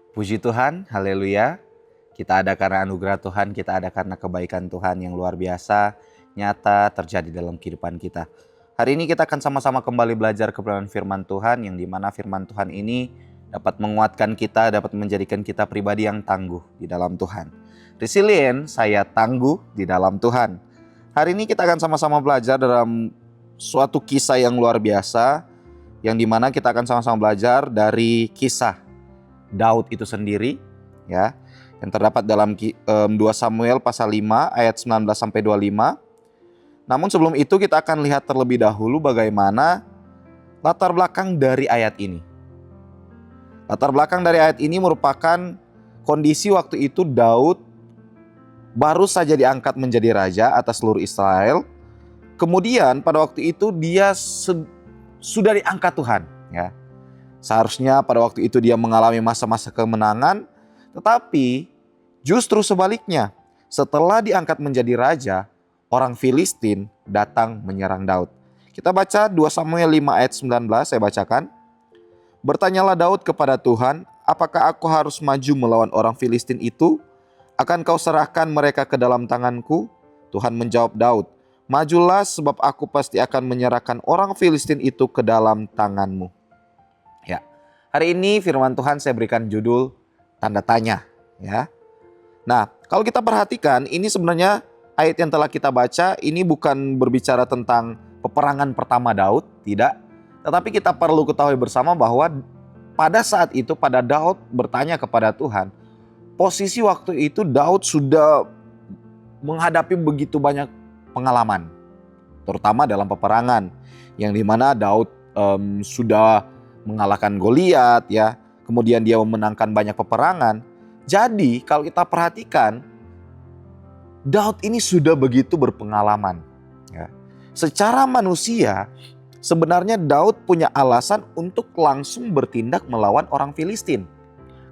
Puji Tuhan, haleluya. Kita ada karena anugerah Tuhan, kita ada karena kebaikan Tuhan yang luar biasa, nyata terjadi dalam kehidupan kita. Hari ini kita akan sama-sama kembali belajar kebenaran firman Tuhan, yang dimana firman Tuhan ini dapat menguatkan kita, dapat menjadikan kita pribadi yang tangguh di dalam Tuhan. Resilient, saya tangguh di dalam Tuhan. Hari ini kita akan sama-sama belajar dalam suatu kisah yang luar biasa, yang dimana kita akan sama-sama belajar dari kisah Daud itu sendiri, ya, yang terdapat dalam 2 Samuel pasal 5 ayat 19 sampai 25. Namun sebelum itu kita akan lihat terlebih dahulu bagaimana latar belakang dari ayat ini. Latar belakang dari ayat ini merupakan kondisi waktu itu Daud baru saja diangkat menjadi raja atas seluruh Israel. Kemudian pada waktu itu dia sudah diangkat Tuhan, ya. Seharusnya pada waktu itu dia mengalami masa-masa kemenangan, tetapi justru sebaliknya, setelah diangkat menjadi raja, orang Filistin datang menyerang Daud. Kita baca 2 Samuel 5 ayat 19, saya bacakan. Bertanyalah Daud kepada Tuhan, apakah aku harus maju melawan orang Filistin itu? Akan kau serahkan mereka ke dalam tanganku? Tuhan menjawab Daud, majulah sebab aku pasti akan menyerahkan orang Filistin itu ke dalam tanganmu. Ya, hari ini firman Tuhan saya berikan judul tanda tanya, ya. Nah, kalau kita perhatikan ini sebenarnya ayat yang telah kita baca ini bukan berbicara tentang peperangan pertama Daud, tidak. Tetapi kita perlu ketahui bersama bahwa pada saat itu, pada Daud bertanya kepada Tuhan, posisi waktu itu Daud sudah menghadapi begitu banyak pengalaman, terutama dalam peperangan, yang dimana Daud sudah mengalahkan Goliat, ya. Kemudian dia memenangkan banyak peperangan. Jadi kalau kita perhatikan, Daud ini sudah begitu berpengalaman, ya. Secara manusia, sebenarnya Daud punya alasan untuk langsung bertindak melawan orang Filistin.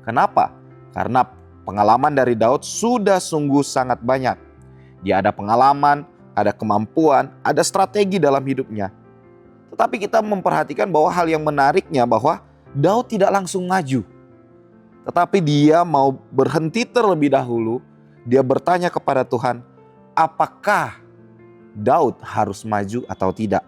Kenapa? Karena pengalaman dari Daud sudah sungguh sangat banyak. Dia ada pengalaman, ada kemampuan, ada strategi dalam hidupnya. Tetapi kita memperhatikan bahwa hal yang menariknya bahwa Daud tidak langsung maju. Tetapi dia mau berhenti terlebih dahulu. Dia bertanya kepada Tuhan, apakah Daud harus maju atau tidak?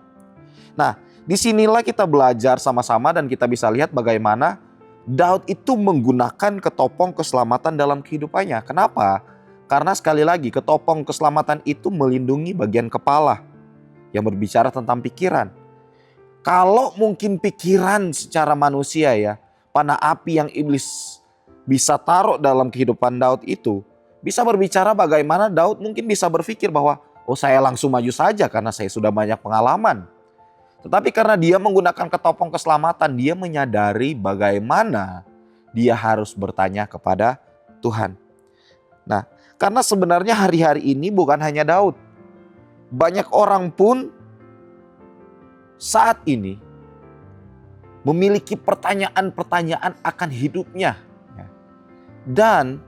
Nah, disinilah kita belajar sama-sama dan kita bisa lihat bagaimana Daud itu menggunakan ketopong keselamatan dalam kehidupannya. Kenapa? Karena sekali lagi ketopong keselamatan itu melindungi bagian kepala yang berbicara tentang pikiran. Kalau mungkin pikiran secara manusia, ya, panah api yang iblis bisa taruh dalam kehidupan Daud itu bisa berbicara bagaimana Daud mungkin bisa berpikir bahwa saya langsung maju saja karena saya sudah banyak pengalaman. Tetapi karena dia menggunakan ketopong keselamatan, dia menyadari bagaimana dia harus bertanya kepada Tuhan. Nah, karena sebenarnya hari-hari ini bukan hanya Daud. Banyak orang pun saat ini memiliki pertanyaan-pertanyaan akan hidupnya. Dan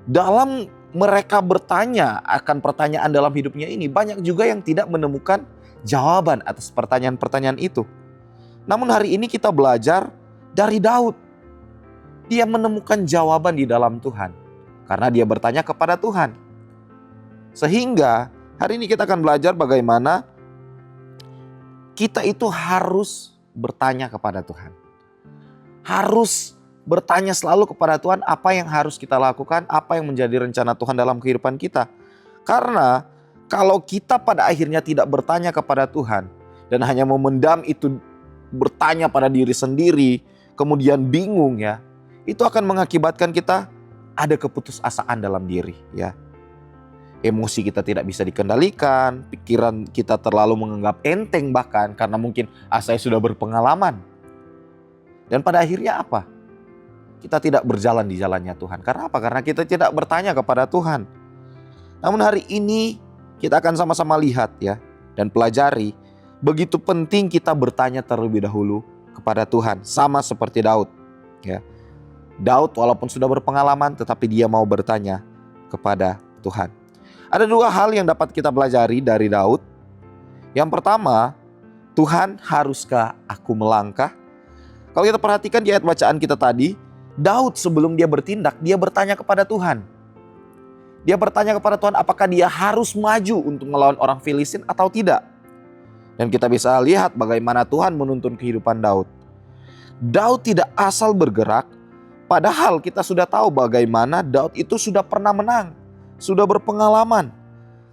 dalam mereka bertanya akan pertanyaan dalam hidupnya ini, banyak juga yang tidak menemukan jawaban atas pertanyaan-pertanyaan itu. Namun hari ini kita belajar dari Daud. Dia menemukan jawaban di dalam Tuhan karena dia bertanya kepada Tuhan. Sehingga hari ini kita akan belajar bagaimana kita itu harus bertanya kepada Tuhan. Harus bertanya selalu kepada Tuhan apa yang harus kita lakukan, apa yang menjadi rencana Tuhan dalam kehidupan kita. Karena kalau kita pada akhirnya tidak bertanya kepada Tuhan dan hanya memendam itu, bertanya pada diri sendiri, kemudian bingung, ya, itu akan mengakibatkan kita ada keputusasaan dalam diri, ya. Emosi kita tidak bisa dikendalikan, pikiran kita terlalu menganggap enteng bahkan karena mungkin saya sudah berpengalaman. Dan pada akhirnya apa? Kita tidak berjalan di jalannya Tuhan. Karena apa? Karena kita tidak bertanya kepada Tuhan. Namun hari ini kita akan sama-sama lihat, ya, dan pelajari begitu penting kita bertanya terlebih dahulu kepada Tuhan, sama seperti Daud, ya. Daud walaupun sudah berpengalaman tetapi dia mau bertanya kepada Tuhan. Ada dua hal yang dapat kita pelajari dari Daud. Yang pertama, Tuhan, haruskah aku melangkah? Kalau kita perhatikan di ayat bacaan kita tadi, Daud sebelum dia bertindak, dia bertanya kepada Tuhan. Dia bertanya kepada Tuhan apakah dia harus maju untuk melawan orang Filistin atau tidak. Dan kita bisa lihat bagaimana Tuhan menuntun kehidupan Daud. Daud tidak asal bergerak, padahal kita sudah tahu bagaimana Daud itu sudah pernah menang, sudah berpengalaman.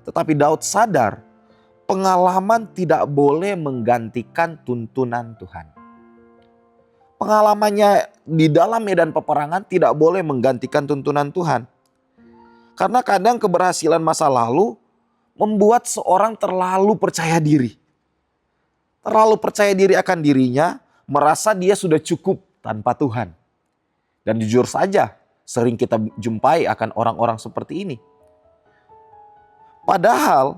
Tetapi Daud sadar pengalaman tidak boleh menggantikan tuntunan Tuhan. Pengalamannya di dalam medan peperangan tidak boleh menggantikan tuntunan Tuhan. Karena kadang keberhasilan masa lalu membuat seorang terlalu percaya diri. Terlalu percaya diri akan dirinya, merasa dia sudah cukup tanpa Tuhan. Dan jujur saja, sering kita jumpai akan orang-orang seperti ini. Padahal,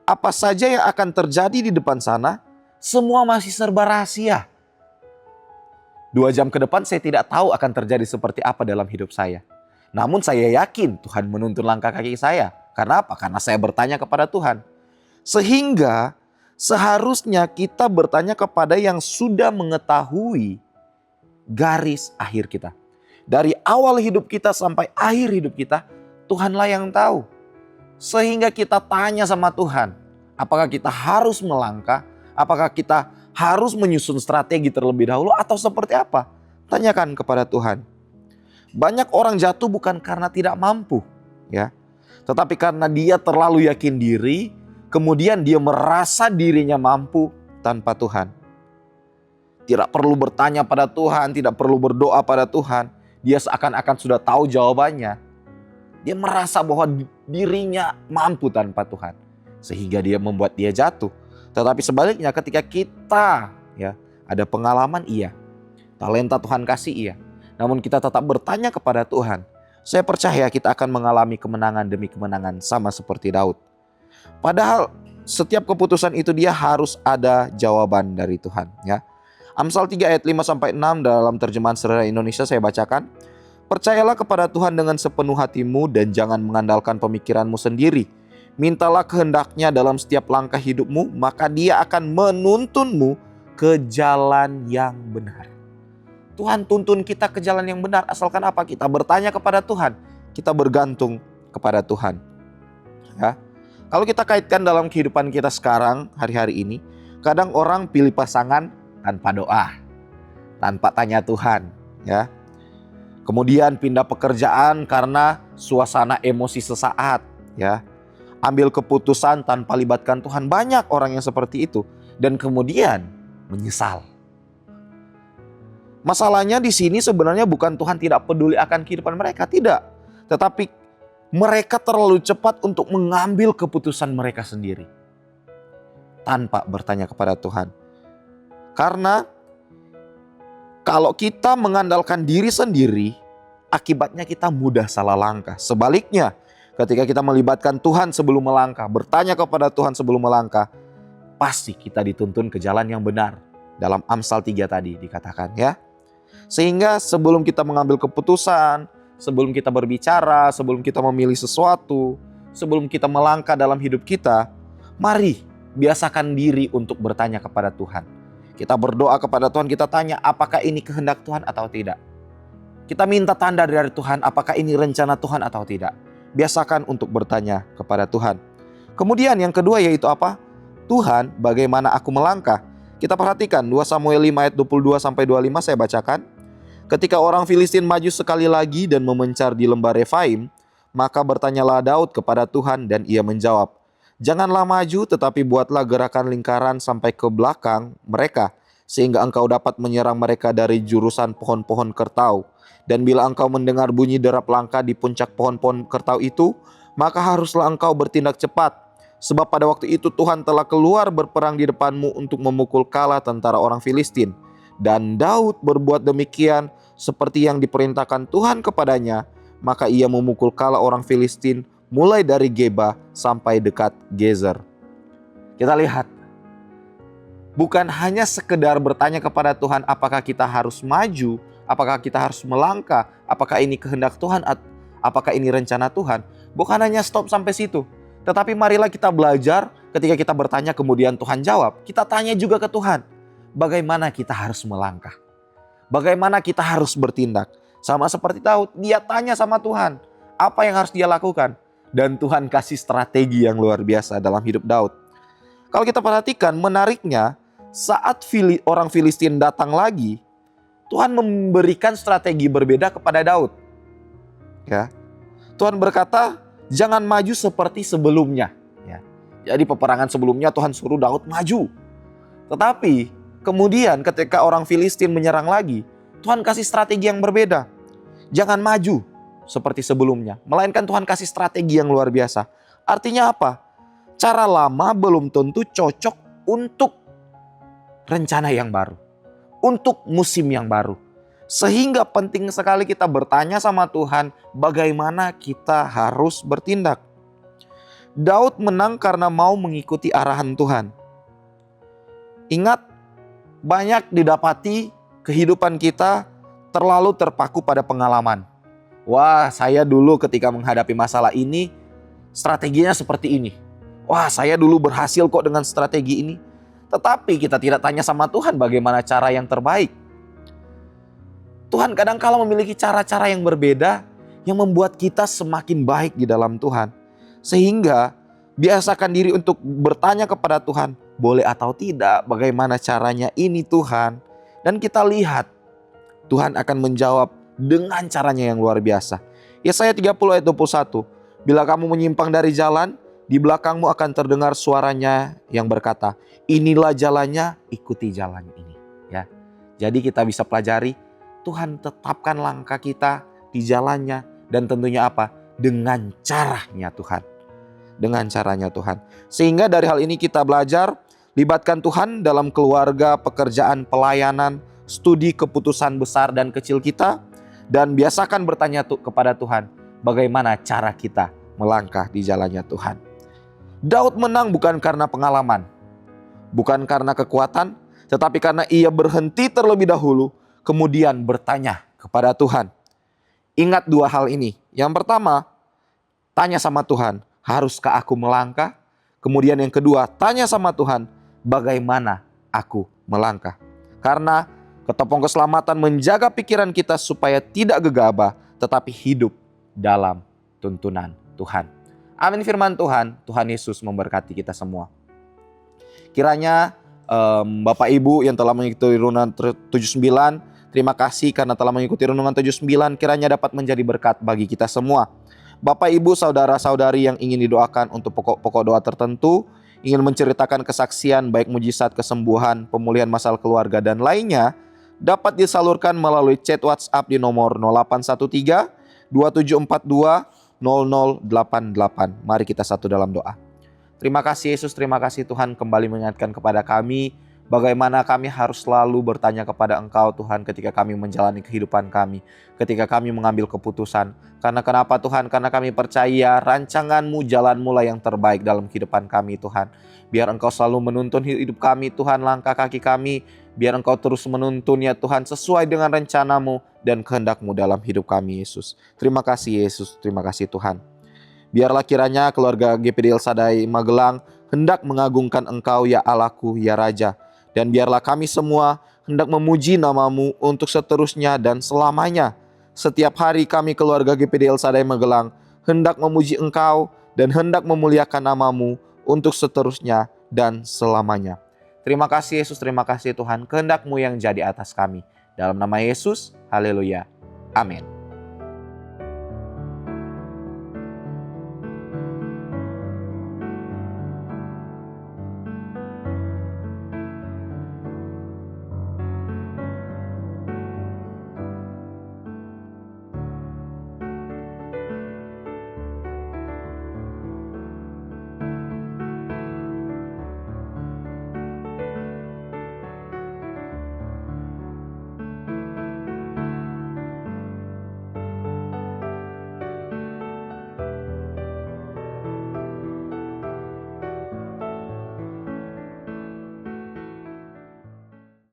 apa saja yang akan terjadi di depan sana, semua masih serba rahasia. 2 jam ke depan saya tidak tahu akan terjadi seperti apa dalam hidup saya. Namun saya yakin Tuhan menuntun langkah kaki saya. Karena apa? Karena saya bertanya kepada Tuhan. Sehingga seharusnya kita bertanya kepada yang sudah mengetahui garis akhir kita. Dari awal hidup kita sampai akhir hidup kita, Tuhanlah yang tahu. Sehingga kita tanya sama Tuhan, apakah kita harus melangkah? Apakah kita harus menyusun strategi terlebih dahulu atau seperti apa? Tanyakan kepada Tuhan. Banyak orang jatuh bukan karena tidak mampu, ya, tetapi karena dia terlalu yakin diri, kemudian dia merasa dirinya mampu tanpa Tuhan. Tidak perlu bertanya pada Tuhan, tidak perlu berdoa pada Tuhan. Dia seakan-akan sudah tahu jawabannya. Dia merasa bahwa dirinya mampu tanpa Tuhan, sehingga dia membuat dia jatuh. Tetapi sebaliknya ketika kita ada pengalaman, iya. Talenta Tuhan kasih, iya. Namun kita tetap bertanya kepada Tuhan. Saya percaya kita akan mengalami kemenangan demi kemenangan sama seperti Daud. Padahal setiap keputusan itu dia harus ada jawaban dari Tuhan, ya. Amsal 3 ayat 5-6 dalam terjemahan Sederhana Indonesia saya bacakan. Percayalah kepada Tuhan dengan sepenuh hatimu dan jangan mengandalkan pemikiranmu sendiri. Mintalah kehendaknya dalam setiap langkah hidupmu, maka dia akan menuntunmu ke jalan yang benar. Tuhan tuntun kita ke jalan yang benar, asalkan apa? Kita bertanya kepada Tuhan, kita bergantung kepada Tuhan. Ya. Kalau kita kaitkan dalam kehidupan kita sekarang, hari-hari ini, kadang orang pilih pasangan tanpa doa, tanpa tanya Tuhan. Ya. Kemudian pindah pekerjaan karena suasana emosi sesaat. Ya. Ambil keputusan tanpa libatkan Tuhan. Banyak orang yang seperti itu. Dan kemudian menyesal. Masalahnya di sini sebenarnya bukan Tuhan tidak peduli akan kehidupan mereka. Tidak. Tetapi mereka terlalu cepat untuk mengambil keputusan mereka sendiri. Tanpa bertanya kepada Tuhan. Karena kalau kita mengandalkan diri sendiri, akibatnya kita mudah salah langkah. Sebaliknya, ketika kita melibatkan Tuhan sebelum melangkah, bertanya kepada Tuhan sebelum melangkah, pasti kita dituntun ke jalan yang benar. Dalam Amsal 3 tadi dikatakan, ya. Sehingga sebelum kita mengambil keputusan, sebelum kita berbicara, sebelum kita memilih sesuatu, sebelum kita melangkah dalam hidup kita, mari biasakan diri untuk bertanya kepada Tuhan. Kita berdoa kepada Tuhan, kita tanya apakah ini kehendak Tuhan atau tidak. Kita minta tanda dari Tuhan, apakah ini rencana Tuhan atau tidak. Biasakan untuk bertanya kepada Tuhan. Kemudian yang kedua yaitu apa? Tuhan, bagaimana aku melangkah? Kita perhatikan 2 Samuel 5 ayat 22-25 saya bacakan. Ketika orang Filistin maju sekali lagi dan memencar di lembah Refaim, maka bertanyalah Daud kepada Tuhan dan ia menjawab, janganlah maju tetapi buatlah gerakan lingkaran sampai ke belakang mereka, sehingga engkau dapat menyerang mereka dari jurusan pohon-pohon kertau. Dan bila engkau mendengar bunyi derap langkah di puncak pohon-pohon kertau itu, maka haruslah engkau bertindak cepat. Sebab pada waktu itu Tuhan telah keluar berperang di depanmu untuk memukul kalah tentara orang Filistin. Dan Daud berbuat demikian seperti yang diperintahkan Tuhan kepadanya. Maka ia memukul kalah orang Filistin mulai dari Geba sampai dekat Gezer. Kita lihat. Bukan hanya sekedar bertanya kepada Tuhan apakah kita harus maju, apakah kita harus melangkah, apakah ini kehendak Tuhan, apakah ini rencana Tuhan. Bukan hanya stop sampai situ. Tetapi marilah kita belajar ketika kita bertanya kemudian Tuhan jawab. Kita tanya juga ke Tuhan. Bagaimana kita harus melangkah? Bagaimana kita harus bertindak? Sama seperti Daud, dia tanya sama Tuhan, apa yang harus dia lakukan? Dan Tuhan kasih strategi yang luar biasa dalam hidup Daud. Kalau kita perhatikan, menariknya, saat orang Filistin datang lagi, Tuhan memberikan strategi berbeda kepada Daud. Ya, Tuhan berkata, jangan maju seperti sebelumnya. Ya. Jadi peperangan sebelumnya Tuhan suruh Daud maju. Tetapi kemudian ketika orang Filistin menyerang lagi, Tuhan kasih strategi yang berbeda. Jangan maju seperti sebelumnya, melainkan Tuhan kasih strategi yang luar biasa. Artinya apa? Cara lama belum tentu cocok untuk rencana yang baru, untuk musim yang baru. Sehingga penting sekali kita bertanya sama Tuhan bagaimana kita harus bertindak. Daud menang karena mau mengikuti arahan Tuhan. Ingat, banyak didapati kehidupan kita terlalu terpaku pada pengalaman. Wah, saya dulu ketika menghadapi masalah ini strateginya seperti ini. Wah, saya dulu berhasil kok dengan strategi ini. Tetapi kita tidak tanya sama Tuhan bagaimana cara yang terbaik. Tuhan kadang-kala memiliki cara-cara yang berbeda yang membuat kita semakin baik di dalam Tuhan. Sehingga biasakan diri untuk bertanya kepada Tuhan, boleh atau tidak, bagaimana caranya ini Tuhan. Dan kita lihat Tuhan akan menjawab dengan caranya yang luar biasa. Yesaya 30 ayat 21, bila kamu menyimpang dari jalan, di belakangmu akan terdengar suaranya yang berkata, inilah jalannya, ikuti jalan ini. Ya, jadi kita bisa pelajari, Tuhan tetapkan langkah kita di jalannya. Dan tentunya apa? Dengan caranya Tuhan. Dengan caranya Tuhan. Sehingga dari hal ini kita belajar, libatkan Tuhan dalam keluarga, pekerjaan, pelayanan, studi keputusan besar dan kecil kita. Dan biasakan bertanya kepada Tuhan, bagaimana cara kita melangkah di jalannya Tuhan. Daud menang bukan karena pengalaman, bukan karena kekuatan, tetapi karena ia berhenti terlebih dahulu, kemudian bertanya kepada Tuhan. Ingat dua hal ini. Yang pertama, tanya sama Tuhan, haruskah aku melangkah? Kemudian yang kedua, tanya sama Tuhan, bagaimana aku melangkah? Karena ketopong keselamatan menjaga pikiran kita supaya tidak gegabah, tetapi hidup dalam tuntunan Tuhan. Amin firman Tuhan, Tuhan Yesus memberkati kita semua. Kiranya Bapak Ibu yang telah mengikuti renungan 79, terima kasih karena telah mengikuti renungan 79, kiranya dapat menjadi berkat bagi kita semua. Bapak Ibu saudara-saudari yang ingin didoakan untuk pokok-pokok doa tertentu, ingin menceritakan kesaksian baik mujizat, kesembuhan, pemulihan masalah keluarga dan lainnya, dapat disalurkan melalui chat WhatsApp di nomor 0813 2742 0088. Mari kita satu dalam doa. Terima kasih Yesus, terima kasih Tuhan kembali mengingatkan kepada kami bagaimana kami harus selalu bertanya kepada Engkau Tuhan ketika kami menjalani kehidupan kami, ketika kami mengambil keputusan. Karena kenapa Tuhan? Karena kami percaya rancangan-Mu, jalan-Mu lah yang terbaik dalam kehidupan kami Tuhan. Biar Engkau selalu menuntun hidup kami Tuhan, langkah kaki kami. Biar Engkau terus menuntun ya Tuhan sesuai dengan rencana-Mu dan kehendak-Mu dalam hidup kami Yesus. Terima kasih Yesus, terima kasih Tuhan. Biarlah kiranya keluarga GPD El Shaddai Magelang hendak mengagungkan Engkau ya Allahku, ya Raja. Dan biarlah kami semua hendak memuji nama-Mu untuk seterusnya dan selamanya. Setiap hari kami keluarga GPD El Shaddai Magelang hendak memuji Engkau dan hendak memuliakan nama-Mu untuk seterusnya dan selamanya. Terima kasih Yesus, terima kasih Tuhan, kehendak-Mu yang jadi atas kami. Dalam nama Yesus, haleluya, amin.